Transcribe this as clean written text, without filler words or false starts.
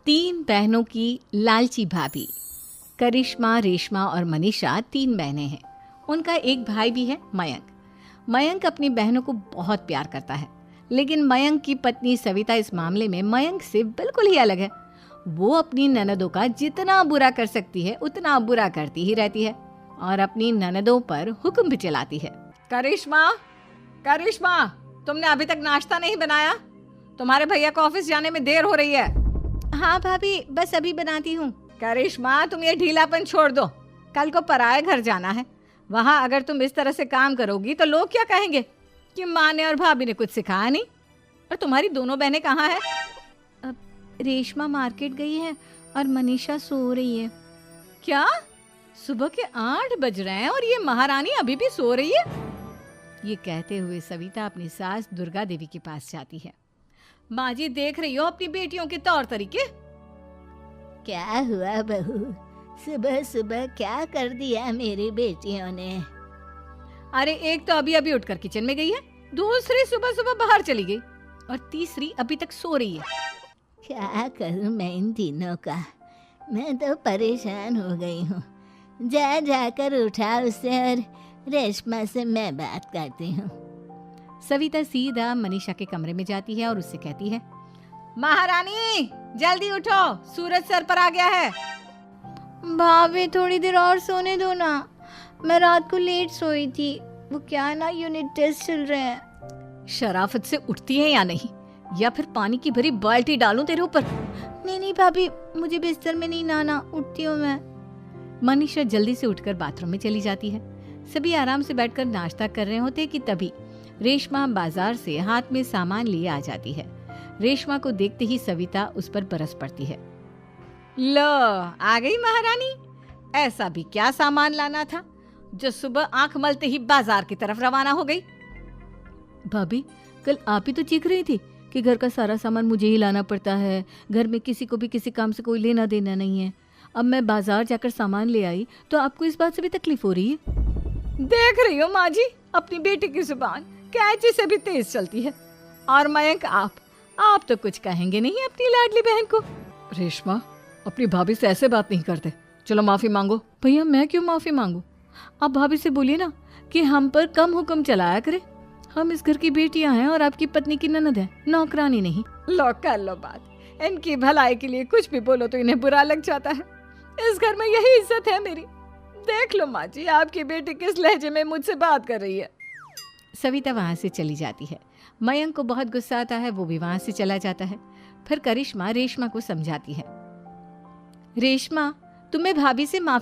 तीन बहनों की लालची भाभी। करिश्मा, रेशमा और मनीषा तीन बहनें हैं। उनका एक भाई भी है, मयंक। मयंक अपनी बहनों को बहुत प्यार करता है, लेकिन मयंक की पत्नी सविता इस मामले में मयंक से बिल्कुल ही अलग है। वो अपनी ननदों का जितना बुरा कर सकती है उतना बुरा करती ही रहती है और अपनी ननदों पर हुक्म भी चलाती है। करिश्मा, करिश्मा, तुमने अभी तक नाश्ता नहीं बनाया? तुम्हारे भैया को ऑफिस जाने में देर हो रही है। हाँ भाभी, बस अभी बनाती हूँ। करिश्मा, तुम ये ढीलापन छोड़ दो। कल को पराये घर जाना है। वहाँ अगर तुम इस तरह से काम करोगी तो लोग क्या कहेंगे कि माँ ने और भाभी ने कुछ सिखाया नहीं। और तुम्हारी दोनों बहनें कहाँ हैं? अब रेशमा मार्केट गई है और मनीषा सो रही है। क्या? सुबह के 8 बज रहे हैं और ये महारानी अभी भी सो रही है? ये कहते हुए सविता अपनी सास दुर्गा देवी के पास जाती है। माँ जी, देख रही हो अपनी बेटियों के तौर तरीके? क्या हुआ बहू, सुबह सुबह क्या कर दिया मेरी बेटियों ने? अरे एक तो अभी अभी उठकर किचन में गई है, दूसरी सुबह सुबह बाहर चली गई और तीसरी अभी तक सो रही है। क्या करूं मैं इन तीनों का? मैं तो परेशान हो गई हूँ। जा जाकर उठा उसे और रेशमा से मैं बात करती हूँ। सविता सीधा मनीषा के कमरे में जाती है और उससे कहती है, महारानी जल्दी उठो, सूरज सर पर आ गया है। भाभी थोड़ी देर और सोने दो ना, मैं रात को लेट सोई थी। वो क्या ना, यूनिट टेस्ट चल रहे हैं। शराफत से उठती है या नहीं, या फिर पानी की भरी बाल्टी डालूं तेरे ऊपर? नहीं भाभी, मुझे बिस्तर में नहीं नहाना, उठती हूँ मैं। मनीषा जल्दी से उठकर बाथरूम में चली जाती है। सभी आराम से बैठकर नाश्ता कर रहे होते कि तभी रेशमा बाजार से हाथ में सामान लिए आ जाती है। रेशमा को देखते ही सविता उस पर बरस पड़ती है। लो, आ गई महारानी। ऐसा भी क्या सामान लाना था जो सुबह आंख मलते ही बाजार की तरफ रवाना हो गई? भाभी, कल आप ही तो चीख रही थी कि घर का सारा सामान मुझे ही लाना पड़ता है, घर में किसी को भी किसी काम से कोई लेना देना नहीं है। अब मैं बाजार जाकर सामान ले आई तो आपको इस बात से भी तकलीफ हो रही है? देख रही हो माँ जी, अपनी बेटी की जुबान कैंची से भी तेज चलती है। और मयंक, आप तो कुछ कहेंगे नहीं अपनी लाडली बहन को। रेशमा, अपनी भाभी से ऐसे बात नहीं करते। चलो माफी मांगो। भैया, मैं क्यों माफी मांगू? आप भाभी से बोलिए ना कि हम पर कम हुक्म चलाया करे। हम इस घर की बेटियां हैं और आपकी पत्नी की ननद है, नौकरानी नहीं। लो कर लो बात। इनकी भलाई के लिए कुछ भी बोलो तो इन्हें बुरा लग जाता है। इस घर में यही इज्जत है मेरी। देख लो माँ जी, आपकी बेटी किस लहजे में मुझसे बात कर रही है। सविता वहां से चली जाती है। मयंक को बहुत गुस्सा आता है, वो भी वहां से चला जाता है। फिर करिश्मा रेशमा को समझाती है, रेशमा, तुम्हें भाभी से माफी